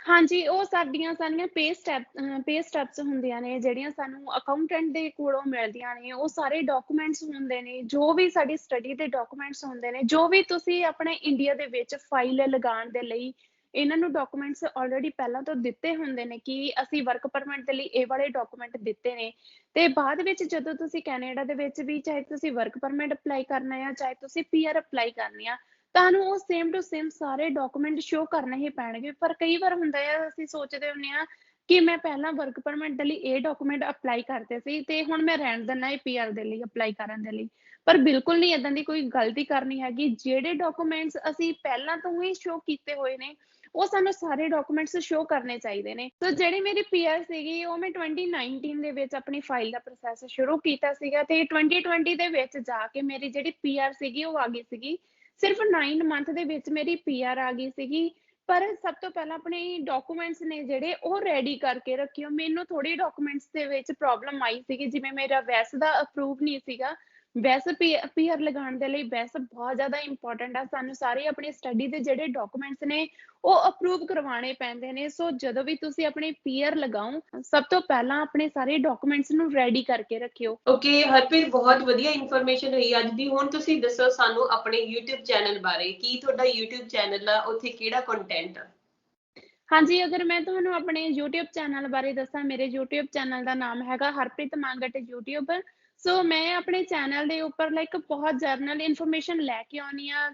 Speaker 2: ਹਾਂਜੀ, ਉਹ ਸਾਰੀਆਂ ਪੇ ਸਟੈਪਸ ਹੁੰਦੀਆਂ ਨੇ ਜਿਹੜੀਆਂ ਸਾਨੂੰ ਅਕਾਊਂਟੈਂਟ ਦੇ ਕੋਲੋਂ ਮਿਲਦੀਆਂ ਨੇ। ਉਹ ਸਾਰੇ ਡਾਕੂਮੈਂਟਸ ਹੁੰਦੇ ਨੇ, ਜੋ ਵੀ ਸਾਡੀ ਸਟੱਡੀ ਦੇ ਡਾਕੂਮੈਂਟਸ ਹੁੰਦੇ ਨੇ, ਜੋ ਵੀ ਤੁਸੀਂ ਆਪਣੇ ਇੰਡੀਆ ਦੇ ਵਿੱਚ ਫਾਈਲ ਲਗਾਉਣ ਦੇ ਲਈ ਇਹਨਾਂ ਨੂੰ ਡਾਕੂਮੈਂਟਸ ਆਲਰੇਡੀ ਪਹਿਲਾਂ ਤੋਂ ਦਿੱਤੇ ਹੁੰਦੇ ਨੇ ਕਿ ਅਸੀਂ ਵਰਕ ਪਰਮਿਟ ਦੇ ਲਈ ਇਹ ਵਾਲੇ ਡਾਕੂਮੈਂਟ ਦਿੱਤੇ ਨੇ। ਤੇ ਬਾਅਦ ਵਿੱਚ ਜਦੋਂ ਤੁਸੀਂ ਕੈਨੇਡਾ ਦੇ ਵਿੱਚ ਵੀ, ਚਾਹੇ ਤੁਸੀਂ ਵਰਕ ਪਰਮਿਟ ਅਪਲਾਈ ਕਰਨਾ ਆ, ਚਾਹੇ ਤੁਸੀਂ ਪੀਆਰ ਅਪਲਾਈ ਕਰਨੀ ਆ, ਤੁਹਾਨੂੰ ਉਹ ਸੇਮ ਟੂ ਸੇਮ ਸਾਰੇ ਡਾਕੂਮੈਂਟ ਸ਼ੋ ਕਰਨੇ ਹੀ ਪੈਣਗੇ। ਪਰ ਕਈ ਵਾਰ ਹੁੰਦਾ ਆ, ਅਸੀਂ ਸੋਚਦੇ ਹੁੰਦੇ ਆ ਕਿ ਮੈਂ ਪਹਿਲਾਂ ਵਰਕ ਪਰਮਿਟ ਦੇ ਲਈ ਇਹ ਡਾਕੂਮੈਂਟ ਅਪਲਾਈ ਕਰਤੇ ਸੀ ਤੇ ਹੁਣ ਮੈਂ ਰਹਿਣ ਦਿੰਦਾ ਇਹ ਪੀਆਰ ਦੇ ਲਈ ਅਪਲਾਈ ਕਰਨ ਦੇ ਲਈ। ਪਰ ਬਿਲਕੁਲ ਨਹੀਂ ਏਦਾਂ ਦੀ ਕੋਈ ਗਲਤੀ ਕਰਨੀ ਹੈਗੀ। ਜਿਹੜੇ ਡਾਕੂਮੈਂਟਸ ਅਸੀਂ ਪਹਿਲਾਂ ਤੋਂ ਹੀ ਸ਼ੋ ਕੀਤੇ ਹੋਏ ਨੇ ਉਹ ਸਾਨੂੰ ਸਾਰੇ ਡਾਕੂਮੈਂਟਸ ਸ਼ੋ ਕਰਨੇ ਚਾਹੀਦੇ ਨੇ। ਸੋ ਜਿਹੜੀ ਮੇਰੀ ਪੀਆਰ ਸੀਗੀ ਉਹ ਮੈਂ 2019 ਦੇ ਵਿੱਚ ਆਪਣੀ ਫਾਈਲ ਦਾ ਪ੍ਰੋਸੈਸ ਸ਼ੁਰੂ ਕੀਤਾ ਸੀਗਾ, ਤੇ 2020 ਦੇ ਵਿੱਚ ਜਾ ਕੇ ਮੇਰੀ ਜਿਹੜੀ ਪੀਆਰ ਸੀਗੀ ਉਹ ਆ ਗਈ ਸੀਗੀ। ਸਿਰਫ 9 ਮੰਥ ਦੇ ਵਿੱਚ ਮੇਰੀ ਪੀਆਰ ਆ ਗਈ ਸੀਗੀ। ਪਰ ਸਭ ਤੋਂ ਪਹਿਲਾਂ ਆਪਣੇ ਡਾਕੂਮੈਂਟਸ ਨੇ ਜਿਹੜੇ ਉਹ ਰੈਡੀ ਕਰਕੇ ਰੱਖਿਓ। ਮੈਨੂੰ ਥੋੜੀ ਡਾਕੂਮੈਂਟਸ ਦੇ ਵਿੱਚ ਪ੍ਰੋਬਲਮ ਆਈ ਸੀਗੀ, ਜਿਵੇਂ ਮੇਰਾ ਵੈਸ ਦਾ ਅਪਰੂਵ ਨਹੀਂ ਸੀਗਾ। ਵੈਸ ਪੀਆਰ ਲਗਾਉਣ ਦੇ ਲਈ ਵੈਸ ਬਹੁਤ ਜ਼ਿਆਦਾ ਇੰਪੋਰਟੈਂਟ ਆ। ਸਾਨੂੰ ਸਾਰੇ ਆਪਣੀ ਸਟੱਡੀ ਦੇ ਜਿਹੜੇ ਡਾਕੂਮੈਂਟਸ ਨੇ ਉਹ ਅਪਰੂਵ ਕਰਵਾਉਣੇ ਪੈਂਦੇ ਨੇ। ਸੋ ਜਦੋਂ ਵੀ ਤੁਸੀਂ ਆਪਣੀ ਪੀਆਰ ਲਗਾਓ, ਸਭ ਤੋਂ ਪਹਿਲਾਂ ਆਪਣੇ ਸਾਰੇ ਡਾਕੂਮੈਂਟਸ ਨੂੰ ਰੈਡੀ ਕਰਕੇ ਰੱਖਿਓ।
Speaker 1: ਓਕੇ ਹਰਪ੍ਰੀਤ, ਬਹੁਤ ਵਧੀਆ ਇਨਫੋਰਮੇਸ਼ਨ ਹੋਈ ਅੱਜ ਦੀ। ਹੁਣ ਤੁਸੀਂ ਦੱਸੋ ਸਾਨੂੰ ਆਪਣੇ YouTube ਚੈਨਲ ਬਾਰੇ, ਕੀ ਤੁਹਾਡਾ YouTube ਚੈਨਲ ਆ, ਉੱਥੇ ਕਿਹੜਾ ਕੰਟੈਂਟ ਆ?
Speaker 2: ਹਾਂਜੀ, ਅਗਰ ਮੈਂ ਤੁਹਾਨੂੰ ਆਪਣੇ YouTube ਚੈਨਲ ਬਾਰੇ ਦੱਸਾਂ, ਮੇਰੇ YouTube ਚੈਨਲ ਦਾ ਨਾਮ ਹੈਗਾ ਹਰਪ੍ਰੀਤ ਮੰਗਟ YouTube। ਸੋ ਮੈਂ ਆਪਣੇ ਚੈਨਲ ਦੇ ਉੱਪਰ ਬਹੁਤ ਜਰਨਲ ਇਨਫੋਰਮੇਸ਼ਨ ਲੈ ਕੇ ਆਉਣੀ ਆ।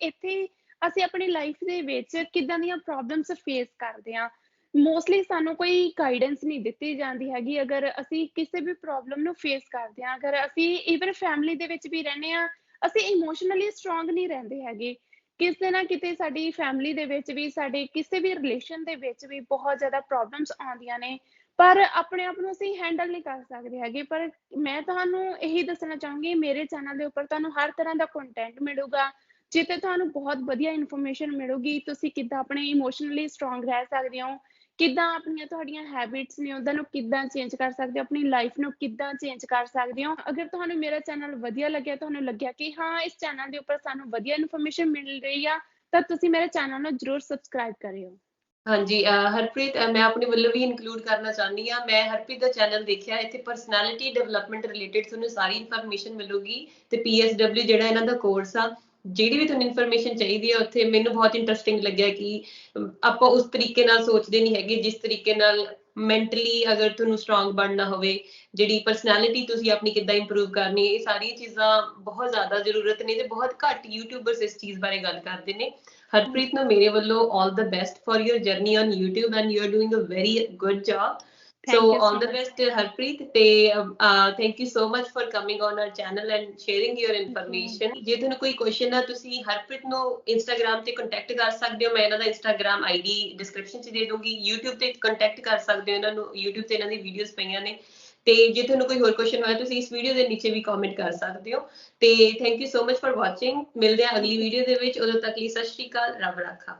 Speaker 2: ਇੱਥੇ ਅਸੀਂ ਆਪਣੀ ਲਾਈਫ ਦੇ ਵਿੱਚ ਕਿੱਦਾਂ ਦੀਆਂ ਪ੍ਰੋਬਲਮਸ ਫੇਸ ਕਰਦੇ ਹਾਂ, ਮੋਸਟਲੀ ਸਾਨੂੰ ਕੋਈ ਗਾਈਡੈਂਸ ਨਹੀਂ ਦਿੱਤੀ ਜਾਂਦੀ ਹੈਗੀ। ਅਗਰ ਅਸੀਂ ਕਿਸੇ ਵੀ ਪ੍ਰੋਬਲਮ ਨੂੰ ਫੇਸ ਕਰਦੇ ਹਾਂ, ਅਗਰ ਅਸੀਂ ਈਵਨ ਫੈਮਿਲੀ ਦੇ ਵਿੱਚ ਵੀ ਰਹਿੰਦੇ ਹਾਂ, ਅਸੀਂ ਇਮੋਸ਼ਨਲੀ ਸਟਰੋਂਗ ਨਹੀਂ ਰਹਿੰਦੇ ਹੈਗੇ। ਕਿਤੇ ਨਾ ਕਿਤੇ ਸਾਡੀ ਫੈਮਿਲੀ ਦੇ ਵਿੱਚ ਵੀ, ਸਾਡੇ ਕਿਸੇ ਵੀ ਰਿਲੇਸ਼ਨ ਦੇ ਵਿੱਚ ਵੀ ਬਹੁਤ ਜ਼ਿਆਦਾ ਪ੍ਰੋਬਲਮਸ ਆਉਂਦੀਆਂ ਨੇ, ਪਰ ਆਪਣੇ ਆਪ ਨੂੰ ਅਸੀਂ ਹੈਂਡਲ ਨਹੀਂ ਕਰ ਸਕਦੇ ਹੈਗੇ। ਪਰ ਮੈਂ ਤੁਹਾਨੂੰ ਇਹੀ ਦੱਸਣਾ ਚਾਹੂੰਗੀ, ਮੇਰੇ ਚੈਨਲ ਦੇ ਉੱਪਰ ਤੁਹਾਨੂੰ ਹਰ ਤਰ੍ਹਾਂ ਦਾ ਕੰਟੈਂਟ ਮਿਲੂਗਾ, ਜਿੱਥੇ ਤੁਹਾਨੂੰ ਬਹੁਤ ਵਧੀਆ ਇਨਫੋਰਮੇਸ਼ਨ ਮਿਲੂਗੀ। ਤੁਸੀਂ ਕਿੱਦਾਂ ਆਪਣੇ ਇਮੋਸ਼ਨਲੀ ਸਟਰੋਂਗ ਰਹਿ ਸਕਦੇ ਹੋ, ਕਿੱਦਾਂ ਆਪਣੀਆਂ ਤੁਹਾਡੀਆਂ ਹੈਬਿਟਸ ਨੇ ਉਹਨਾਂ ਨੂੰ ਕਿੱਦਾਂ ਚੇਂਜ ਕਰ ਸਕਦੇ ਹੋ, ਆਪਣੀ ਲਾਈਫ ਨੂੰ ਕਿੱਦਾਂ ਚੇਂਜ ਕਰ ਸਕਦੇ ਹੋ। ਅਗਰ ਤੁਹਾਨੂੰ ਮੇਰਾ ਚੈਨਲ ਵਧੀਆ ਲੱਗਿਆ, ਤੁਹਾਨੂੰ ਲੱਗਿਆ ਕਿ ਹਾਂ ਇਸ ਚੈਨਲ ਦੇ ਉੱਪਰ ਸਾਨੂੰ ਵਧੀਆ ਇਨਫੋਰਮੇਸ਼ਨ ਮਿਲ ਰਹੀ ਆ, ਤਾਂ ਤੁਸੀਂ ਮੇਰੇ ਚੈਨਲ ਨੂੰ ਜ਼ਰੂਰ ਸਬਸਕ੍ਰਾਈਬ ਕਰਿਓ।
Speaker 1: ਹਾਂਜੀ ਹਰਪ੍ਰੀਤ, ਮੈਂ ਆਪਣੇ ਵੱਲੋਂ ਵੀ ਇਨਕਲੂਡ ਕਰਨਾ ਚਾਹੁੰਦੀ ਹਾਂ। ਮੈਂ ਹਰਪ੍ਰੀਤ ਦਾ ਚੈਨਲ ਦੇਖਿਆ, ਇੱਥੇ ਪਰਸਨੈਲਿਟੀ ਡਿਵੈਲਪਮੈਂਟ ਰਿਲੇਟਡ ਤੁਹਾਨੂੰ ਸਾਰੀ ਇਨਫੋਰਮੇਸ਼ਨ ਮਿਲੂਗੀ, ਤੇ PSW ਜਿਹੜਾ ਇਹਨਾਂ ਦਾ ਕੋਰਸ ਆ, ਜਿਹੜੀ ਵੀ ਤੁਹਾਨੂੰ ਇਨਫੋਰਮੇਸ਼ਨ ਚਾਹੀਦੀ ਹੈ ਉੱਥੇ। ਮੈਨੂੰ ਬਹੁਤ ਇੰਟਰਸਟਿੰਗ ਲੱਗਿਆ ਕਿ ਆਪਾਂ ਉਸ ਤਰੀਕੇ ਨਾਲ ਸੋਚਦੇ ਨਹੀਂ ਹੈਗੇ ਜਿਸ ਤਰੀਕੇ ਨਾਲ ਮੈਂਟਲੀ ਅਗਰ ਤੁਹਾਨੂੰ ਸਟਰੋਂਗ ਬਣਨਾ ਹੋਵੇ, ਜਿਹੜੀ ਪਰਸਨੈਲਿਟੀ ਤੁਸੀਂ ਆਪਣੀ ਕਿੱਦਾਂ ਇੰਪਰੂਵ ਕਰਨੀ, ਇਹ ਸਾਰੀਆਂ ਚੀਜ਼ਾਂ ਬਹੁਤ ਜ਼ਿਆਦਾ ਜ਼ਰੂਰਤ ਨੇ, ਤੇ ਬਹੁਤ ਘੱਟ ਯੂਟਿਊਬਰਸ ਇਸ ਚੀਜ਼ ਬਾਰੇ ਗੱਲ ਕਰਦੇ ਨੇ। ਹਰਪ੍ਰੀਤ ਨੂੰ ਮੇਰੇ ਵੱਲੋਂ all the best for your journey on YouTube, and you are doing a very good job.
Speaker 2: Thank you so
Speaker 1: all the
Speaker 2: much.
Speaker 1: best, Harpreet. ਤੇ thank you so much for coming on our channel and sharing your information. ਜੇ ਤੁਹਾਨੂੰ ਕੋਈ question ਆ ਤੁਸੀਂ ਹਰਪ੍ਰੀਤ ਨੂੰ Instagram ਤੇ contact ਕਰ ਸਕਦੇ ਹੋ। ਮੈਂ ਇਹਨਾਂ ਦਾ ਇੰਸਟਾਗ੍ਰam ਆਈਡੀ ਡਿਸਕ੍ਰਿਪਸ਼ਨ 'ਚ ਦੇ ਦੂੰਗੀ। YouTube ਤੇ ਕੰਟੈਕਟ ਕਰ ਸਕਦੇ ਹੋ ਇਹਨਾਂ ਨੂੰ। YouTube ਤੇ ਇਹਨਾਂ ਦੀ ਵੀਡੀਓਜ਼ ਪਈਆਂ ਨੇ। ਤੇ ਜੇ ਤੁਹਾਨੂੰ ਕੋਈ ਹੋਰ ਕੁਐਸਚਨ ਹੋਇਆ ਤੁਸੀਂ ਇਸ ਵੀਡੀਓ ਦੇ ਨੀਚੇ ਵੀ ਕਮੈਂਟ ਕਰ ਸਕਦੇ ਹੋ। ਤੇ thank you so much for watching. ਮਿਲਦੇ ਹਾਂ ਅਗਲੀ ਵੀਡੀਓ ਦੇ ਵਿੱਚ। ਉਦੋਂ ਤੱਕ ਲਈ ਸਤਿ ਸ਼੍ਰੀ ਅਕਾਲ। ਰੱਬ ਰਾਖਾ।